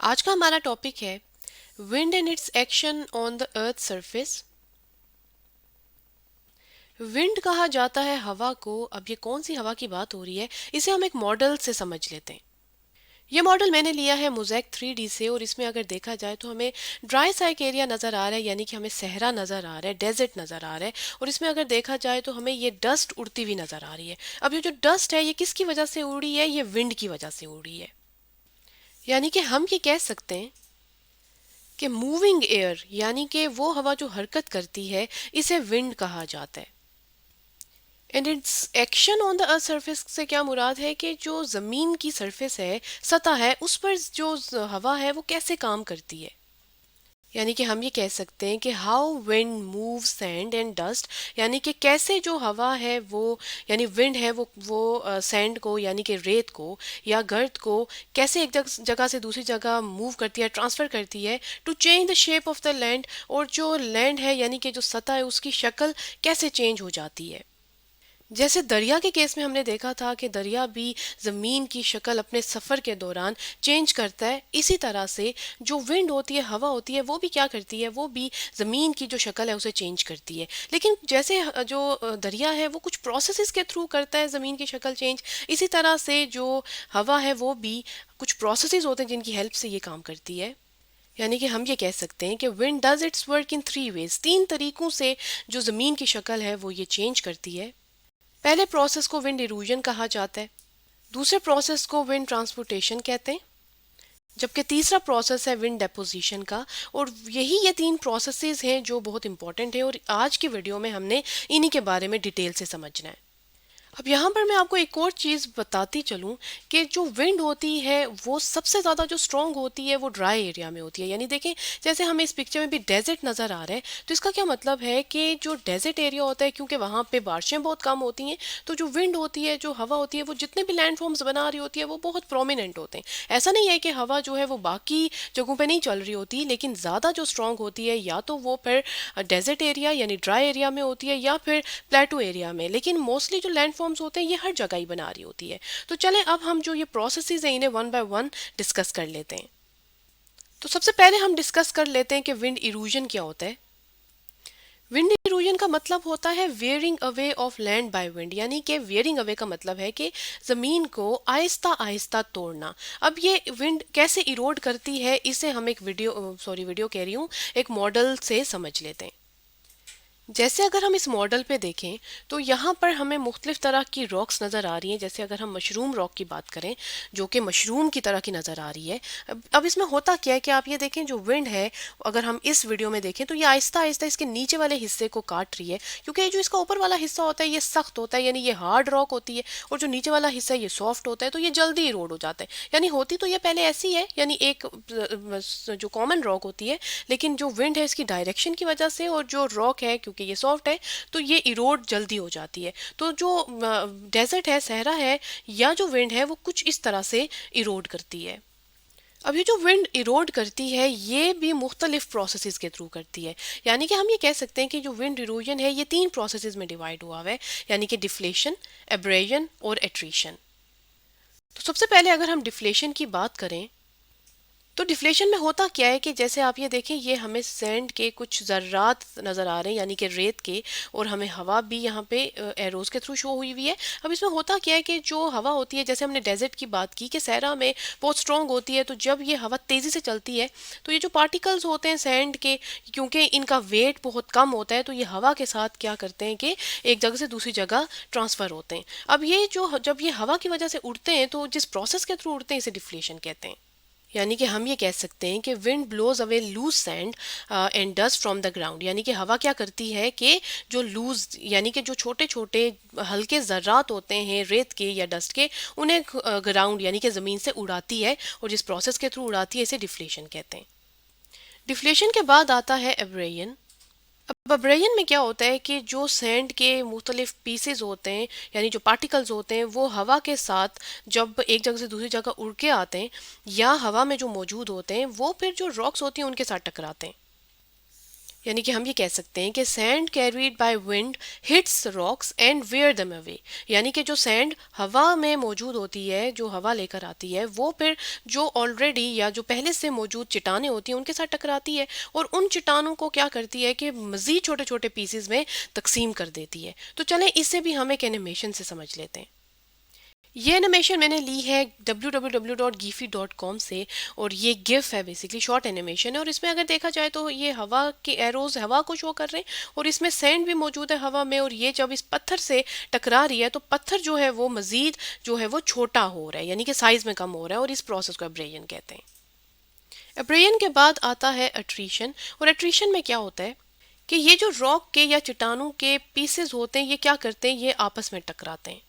आज का हमारा टॉपिक है wind and it's action on the earth surface. Wind कहा जाता है हवा को। अब ये कौन सी हवा की बात हो रही है, इसे हम एक मॉडल से समझ लेते हैं। ये मॉडल मैंने लिया है मोज़ेक 3D से, और इसमें अगर देखा जाए तो हमें ड्राई साइक एरिया नज़र आ रहा है, यानी कि हमें सहरा नज़र आ रहा है, डेजर्ट नज़र आ रहा है। और इसमें अगर देखा जाए तो हमें ये डस्ट उड़ती हुई नज़र आ रही है। अब ये जो डस्ट है ये किसकी वजह से उड़ी है? ये विंड की वजह से उड़ी है। यानी कि हम ये कह सकते हैं कि मूविंग एयर, यानी कि वो हवा जो हरकत करती है, इसे विंड कहा जाता है। And it's action on the earth surface से क्या मुराद है कि जो ज़मीन की सरफेस है, सतह है, उस पर जो हवा है वो कैसे काम करती है। यानी कि हम ये कह सकते हैं कि how wind move sand and dust, यानी कि कैसे जो हवा है वो, यानी विंड है वो सैंड को, यानी कि रेत को या गर्द को कैसे एक जगह से दूसरी जगह मूव करती है, ट्रांसफ़र करती है to change the shape of the land. और जो लैंड है यानी कि जो सतह है उसकी शक्ल कैसे चेंज हो जाती है। जैसे दरिया के केस में हमने देखा था कि दरिया भी ज़मीन की शक्ल अपने सफ़र के दौरान चेंज करता है, इसी तरह से जो विंड होती है, हवा होती है, वो भी क्या करती है, वो भी ज़मीन की जो शक्ल है उसे चेंज करती है। लेकिन जैसे दरिया है वो कुछ प्रोसेसेस के थ्रू करता है ज़मीन की शक्ल चेंज, इसी तरह से जो हवा है वो भी कुछ प्रोसेसेस होते हैं जिनकी हेल्प से ये काम करती है। यानी कि हम ये कह सकते हैं कि wind does it's work in three ways, तीन तरीकों से जो ज़मीन की शक्ल है वो ये चेंज करती है। पहले प्रोसेस को विंड इरूजन कहा जाता है, दूसरे प्रोसेस को विंड ट्रांसपोर्टेशन कहते हैं, जबकि तीसरा प्रोसेस है विंड डेपोजिशन का। और ये तीन प्रोसेसेस हैं जो बहुत इंपॉर्टेंट है, और आज की वीडियो में हमने इन्हीं के बारे में डिटेल से समझना है। अब यहाँ पर मैं आपको एक और चीज़ बताती चलूँ कि जो विंड होती है वो सबसे ज़्यादा जो स्ट्रॉन्ग होती है वो ड्राई एरिया में होती है। यानी देखें, जैसे हमें इस पिक्चर में भी डेजर्ट नज़र आ रहा है, तो इसका क्या मतलब है कि जो डेजर्ट एरिया होता है, क्योंकि वहाँ पे बारिशें बहुत कम होती हैं, तो जो विंड होती है, जो हवा होती है, वो जितने भी लैंड फॉर्म्स बना रही होती है वो बहुत प्रोमिनेंट होते हैं। ऐसा नहीं है कि हवा जो है वो बाकी जगहों पे नहीं चल रही होती, लेकिन ज़्यादा जो स्ट्रॉन्ग होती है या तो वो फिर डेजर्ट एरिया यानी ड्राई एरिया में होती है या फिर प्लेटो एरिया में, लेकिन मोस्टली जो लैंड फॉर्म्स होते हैं ये हर जगह ही बना रही होती है। तो चलें अब हम जो ये प्रोसेसेस हैं इन्हें वन बाय वन डिस्कस कर लेते हैं। तो सबसे पहले हम डिस्कस कर लेते हैं कि विंड इरूजन क्या होता है। विंड इरोजन का मतलब होता है wearing away of land by wind, यानी कि वेयरिंग अवे का मतलब है कि ज़मीन को आहिस्ता आहिस्ता तोड़ना। अब ये विंड कैसे इरोड करती है, इसे हम एक वीडियो कह रही हूँ, एक मॉडल से समझ लेते हैं। जैसे अगर हम इस मॉडल पे देखें तो यहाँ पर हमें मुख्तलिफ तरह की रॉक्स नज़र आ रही हैं। जैसे अगर हम मशरूम रॉक की बात करें, जो कि मशरूम की तरह की नज़र आ रही है। अब इसमें होता क्या है कि आप ये देखें, जो विंड है, अगर हम इस वीडियो में देखें तो ये आहिस्ता आहिस्ता इसके नीचे वाले हिस्से को काट रही है, क्योंकि ये जो इसका ऊपर वाला हिस्सा होता है ये सख्त होता है, यानी ये हार्ड रॉक होती है, और जो नीचे वाला हिस्सा है ये सॉफ्ट होता है, तो ये जल्दी इरोड हो जाता है। यानी होती तो ये पहले ऐसी है, यानी एक जो कॉमन रॉक होती है, लेकिन जो विंड है इसकी डायरेक्शन की वजह से, और जो रॉक है क्योंकि ये सॉफ्ट है, तो ये इरोड जल्दी हो जाती है। तो जो डेजर्ट है, सहरा है, या जो विंड है वो कुछ इस तरह से इरोड करती है। अब ये जो विंड इरोड करती है ये भी मुख्तलिफ प्रोसेसेस के थ्रू करती है। यानी कि हम ये कह सकते हैं कि जो विंड इरोजन है ये तीन प्रोसेसेस में डिवाइड हुआ है, यानी कि डिफ्लेशन, एब्रेजन और एट्रीशन। तो सबसे पहले अगर हम डिफ्लेशन की बात करें तो डिफ्लेशन में होता क्या है कि जैसे आप ये देखें, ये हमें सैंड के कुछ ज़र्रात नज़र आ रहे हैं, यानी कि रेत के, और हमें हवा भी यहाँ पे एरोज के थ्रू शो हुई हुई है। अब इसमें होता क्या है कि जो हवा होती है, जैसे हमने डेजर्ट की बात की कि सहरा में बहुत स्ट्रॉन्ग होती है, तो जब ये हवा तेज़ी से चलती है तो ये जो पार्टिकल्स होते हैं सैंड के, क्योंकि इनका वेट बहुत कम होता है, तो ये हवा के साथ क्या करते हैं कि एक जगह से दूसरी जगह ट्रांसफ़र होते हैं। अब ये जो जब ये हवा की वजह से उड़ते हैं, तो जिस प्रोसेस के थ्रू उड़ते हैं इसे डिफ्लेशन कहते हैं। यानी कि हम ये कह सकते हैं कि wind blows away loose sand and dust from the ground, यानी कि हवा क्या करती है कि जो लूज, यानी कि जो छोटे छोटे हल्के ज़र्रात होते हैं रेत के या डस्ट के, उन्हें ग्राउंड यानी कि ज़मीन से उड़ाती है, और जिस प्रोसेस के थ्रू उड़ाती है इसे डिफ्लेशन कहते हैं। डिफ्लेशन के बाद आता है एब्रेयन। अब अब्रेजन में क्या होता है कि जो सैंड के मुख्तलिफ पीसेज होते हैं, यानी जो पार्टिकल्स होते हैं, वो हवा के साथ जब एक जगह से दूसरी जगह उड़ के आते हैं, या हवा में जो मौजूद होते हैं, वो फिर जो रॉक्स होती हैं उनके साथ टकराते हैं। यानी कि हम ये कह सकते हैं कि sand carried by wind hits rocks and wear them away. यानी कि जो सैंड हवा में मौजूद होती है, जो हवा लेकर आती है, वो फिर जो ऑलरेडी या जो पहले से मौजूद चट्टानें होती हैं उनके साथ टकराती है और उन चट्टानों को क्या करती है कि मजीद छोटे छोटे पीसेस में तकसीम कर देती है। तो चलें इससे भी हम एक एनिमेशन से समझ लेते हैं। ये एनिमेशन मैंने ली है www.giphy.com से और ये गिफ है, बेसिकली शॉर्ट एनिमेशन है। और इसमें अगर देखा जाए तो ये हवा के एरोज हवा को शो कर रहे हैं और इसमें सैंड भी मौजूद है हवा में, और ये जब इस पत्थर से टकरा रही है तो पत्थर जो है वो मजीद जो है वो छोटा हो रहा है, यानी कि साइज में कम हो रहा है, और इस प्रोसेस को एब्रेजन कहते हैं। एब्रेजन के बाद आता है अट्रीशन। और अट्रीशन में क्या होता है कि ये जो रॉक के या चट्टानों के पीसेस होते हैं ये क्या करते हैं, ये आपस में टकराते हैं।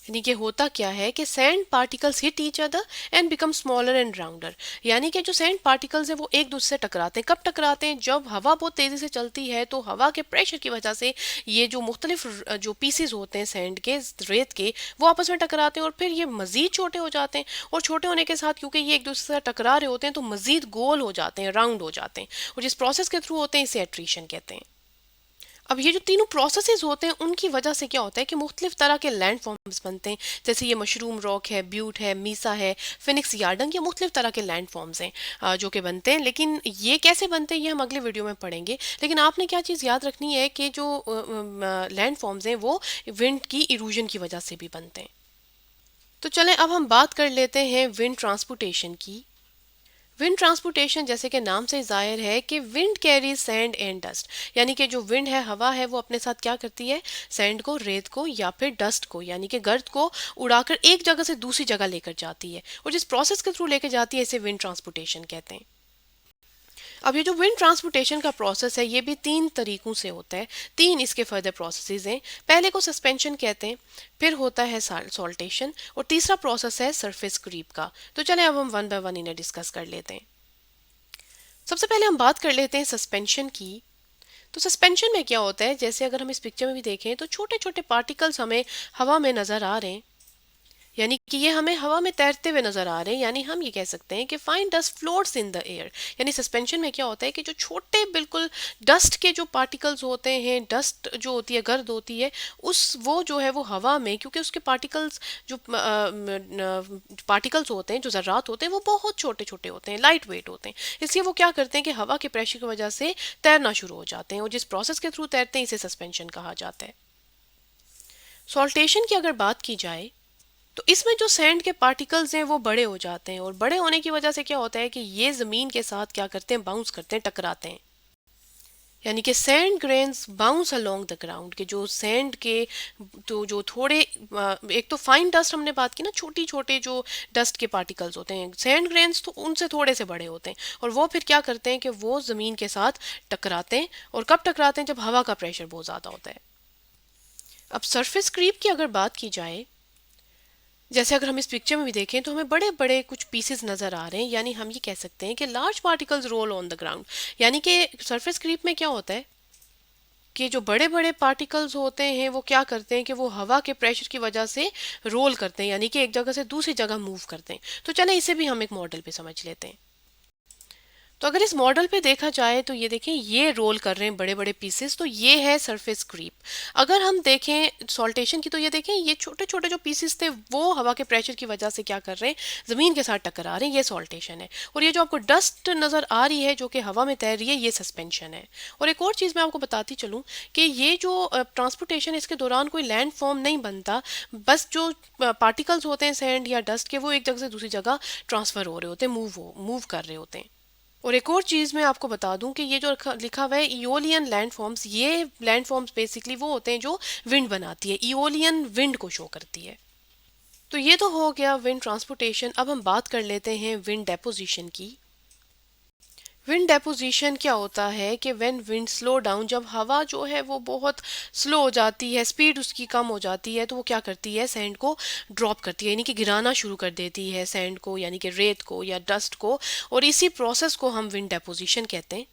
यानी कि होता क्या है कि sand particles hit each other and become smaller and rounder. यानी कि जो सैंड पार्टिकल्स है वो एक दूसरे से टकराते हैं। कब टकराते हैं? जब हवा बहुत तेज़ी से चलती है तो हवा के प्रेशर की वजह से ये जो मुख्तलिफ जो पीसेस होते हैं सैंड के, रेत के, वो आपस में टकराते हैं और फिर ये मज़ीद छोटे हो जाते हैं। और छोटे होने के साथ क्योंकि ये एक दूसरे से टकरा रहे होते हैं तो मज़ीद गोल हो जाते हैं, राउंड हो जाते हैं, और जिस प्रोसेस के थ्रू होते हैं इसे एट्रीशन कहते हैं। अब ये जो तीनों प्रोसेसेस होते हैं उनकी वजह से क्या होता है कि मुख्तलिफ तरह के लैंड फॉर्म्स बनते हैं। जैसे ये मशरूम रॉक है, ब्यूट है, मीसा है, फिनिक्स यार्डन, ये मुख्तलिफ तरह के लैंड फॉर्म्स हैं जो कि बनते हैं। लेकिन ये कैसे बनते हैं ये हम अगले वीडियो में पढ़ेंगे। लेकिन आपने क्या चीज़ याद रखनी है कि जो लैंड फॉर्म्स हैं वो विंड की इरूजन की वजह से भी बनते हैं। तो चलें अब हम बात कर लेते हैं विंड ट्रांसपोर्टेशन की। विंड ट्रांसपोर्टेशन जैसे कि नाम से जाहिर है कि wind carry sand and dust. यानी कि जो विंड है, हवा है, वो अपने साथ क्या करती है, सैंड को, रेत को या फिर डस्ट को यानी कि गर्द को उड़ाकर एक जगह से दूसरी जगह लेकर जाती है, और जिस प्रोसेस के थ्रू लेकर जाती है इसे विंड ट्रांसपोर्टेशन कहते हैं। अब ये जो विंड ट्रांसपोर्टेशन का प्रोसेस है ये भी तीन तरीकों से होता है। तीन इसके फर्दर प्रोसेसेस हैं। पहले को सस्पेंशन कहते हैं, फिर होता है सॉल्टेशन, और तीसरा प्रोसेस है सरफेस क्रीप का। तो चलें अब हम वन बाय वन इन्हें डिस्कस कर लेते हैं। सबसे पहले हम बात कर लेते हैं सस्पेंशन की। तो सस्पेंशन में क्या होता है, जैसे अगर हम इस पिक्चर में भी देखें तो छोटे छोटे पार्टिकल्स हमें हवा में नजर आ रहे हैं, यानी कि ये हमें हवा में तैरते हुए नजर आ रहे हैं। यानी हम ये कह सकते हैं कि fine dust floats in the air. यानी सस्पेंशन में क्या होता है कि जो छोटे बिल्कुल डस्ट के जो पार्टिकल्स होते हैं, डस्ट जो होती है, गर्द होती है, उस वो जो है वो हवा में, क्योंकि उसके पार्टिकल्स जो पार्टिकल्स होते हैं, जो ज़र्रात होते हैं, वो बहुत छोटे छोटे होते हैं, लाइट वेट होते हैं, इसलिए वो क्या करते हैं कि हवा के प्रेशर की वजह से तैरना शुरू हो जाते हैं, और जिस प्रोसेस के थ्रू तैरते हैं इसे सस्पेंशन कहा जाता है। सॉल्टेशन की अगर बात की जाए तो इसमें जो सैंड के पार्टिकल्स हैं वो बड़े हो जाते हैं, और बड़े होने की वजह से क्या होता है कि ये ज़मीन के साथ क्या करते हैं, बाउंस करते हैं, टकराते हैं। यानी कि sand grains bounce along the ground, के जो सैंड के तो जो थोड़े एक तो फाइन डस्ट हमने बात की ना, छोटी छोटे जो डस्ट के पार्टिकल्स होते हैं, सैंड ग्रेन्स तो उनसे थोड़े से बड़े होते हैं, और वो फिर क्या करते हैं कि वो ज़मीन के साथ टकराते हैं। और कब टकराते हैं? जब हवा का प्रेशर बहुत ज़्यादा होता है। अब सरफेस क्रीप की अगर बात की जाए, जैसे अगर हम इस पिक्चर में भी देखें तो हमें बड़े बड़े कुछ पीसेस नज़र आ रहे हैं, यानी हम ये कह सकते हैं कि large particles roll on the ground. यानी कि सरफेस क्रीप में क्या होता है कि जो बड़े बड़े पार्टिकल्स होते हैं वो क्या करते हैं कि वो हवा के प्रेशर की वजह से रोल करते हैं, यानी कि एक जगह से दूसरी जगह मूव करते हैं। तो चलें इसे भी हम एक मॉडल पे समझ लेते हैं। तो अगर इस मॉडल पे देखा जाए तो ये देखें, ये रोल कर रहे हैं बड़े बड़े पीसेस, तो ये है सरफेस क्रीप। अगर हम देखें सॉल्टेशन की तो ये देखें, ये छोटे छोटे जो पीसेस थे वो हवा के प्रेशर की वजह से क्या कर रहे हैं, ज़मीन के साथ टकरा रहे हैं, ये सॉल्टेशन है। और ये जो आपको डस्ट नज़र आ रही है जो कि हवा में तैर रही है, ये सस्पेंशन है। और एक और चीज़ मैं आपको बताती चलूँ कि ये जो ट्रांसपोर्टेशन, इसके दौरान कोई लैंड फॉर्म नहीं बनता, बस जो पार्टिकल्स होते हैं सैंड या डस्ट के, वो एक जगह से दूसरी जगह ट्रांसफ़र हो रहे होते हैं, मूव कर रहे होते हैं। और एक और चीज़ मैं आपको बता दूं कि ये जो लिखा हुआ है इओलियन लैंड फॉर्म्स, ये लैंड फॉर्म्स बेसिकली वो होते हैं जो विंड बनाती है, इओलियन विंड को शो करती है। तो ये तो हो गया विंड ट्रांसपोर्टेशन। अब हम बात कर लेते हैं विंड डेपोजिशन की। विंड डेपोजिशन क्या होता है कि व्हेन विंड स्लो डाउन, जब हवा जो है वो बहुत स्लो हो जाती है, स्पीड उसकी कम हो जाती है, तो वो क्या करती है, सैंड को ड्रॉप करती है, यानी कि गिराना शुरू कर देती है सैंड को, यानी कि रेत को या डस्ट को, और इसी प्रोसेस को हम विंड डेपोजिशन कहते हैं।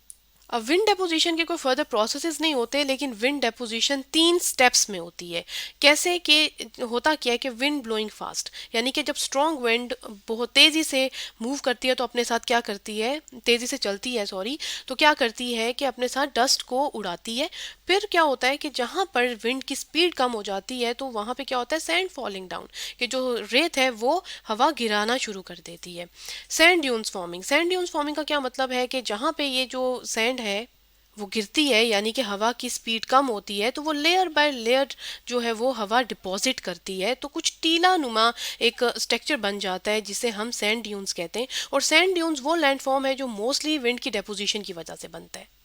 अब विंड डेपोजिशन के कोई फर्दर प्रोसेसेस नहीं होते, लेकिन विंड डेपोजिशन 3 स्टेप्स में होती है। कैसे कि होता क्या है कि विंड ब्लोइंग फास्ट, यानी कि जब स्ट्रॉन्ग विंड बहुत तेज़ी से मूव करती है तो अपने साथ क्या करती है, तेज़ी से चलती है सॉरी, तो क्या करती है कि अपने साथ डस्ट को उड़ाती है। फिर क्या होता है कि जहाँ पर विंड की स्पीड कम हो जाती है तो वहाँ पे क्या होता है, सैंड फॉलिंग डाउन, कि जो रेत है वो हवा गिराना शुरू कर देती है। सैंड ड्यून्स फॉर्मिंग का क्या मतलब है कि जहाँ पे ये जो सैंड है वो गिरती है, यानी कि हवा की स्पीड कम होती है, तो वो लेयर बाय लेयर जो है वो हवा डिपॉजिट करती है, तो कुछ टीला नुमा एक स्ट्रक्चर बन जाता है जिसे हम सैंड ड्यून्स कहते हैं। और सैंड ड्यून्स वो लैंडफॉर्म है जो मोस्टली विंड की डेपोजिशन की वजह से बनता है।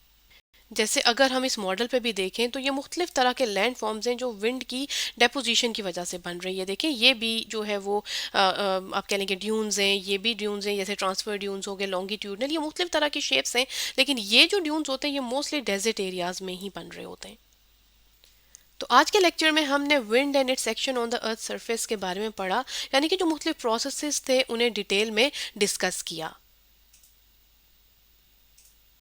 जैसे अगर हम इस मॉडल पे भी देखें तो ये मुख्तलिफ तरह के लैंड फॉर्म्स हैं जो विंड की डेपोजिशन की वजह से बन रही है। देखें ये भी जो है वो आप कह लेंगे ड्यून्स हैं, ये भी ड्यून्स हैं, जैसे ट्रांसफर ड्यून्स हो गए, लॉन्गिट्यूडनल, ये मुख्तलिफ तरह की शेप्स हैं। लेकिन ये जो ड्यून्स होते हैं ये मोस्टली डेजर्ट एरियाज में ही बन रहे होते हैं। तो आज के लेक्चर में हमने wind and it's action on the earth surface के बारे में पढ़ा, यानी कि जो मुख्तलिफ प्रोसेसेस थे उन्हें डिटेल में डिस्कस किया।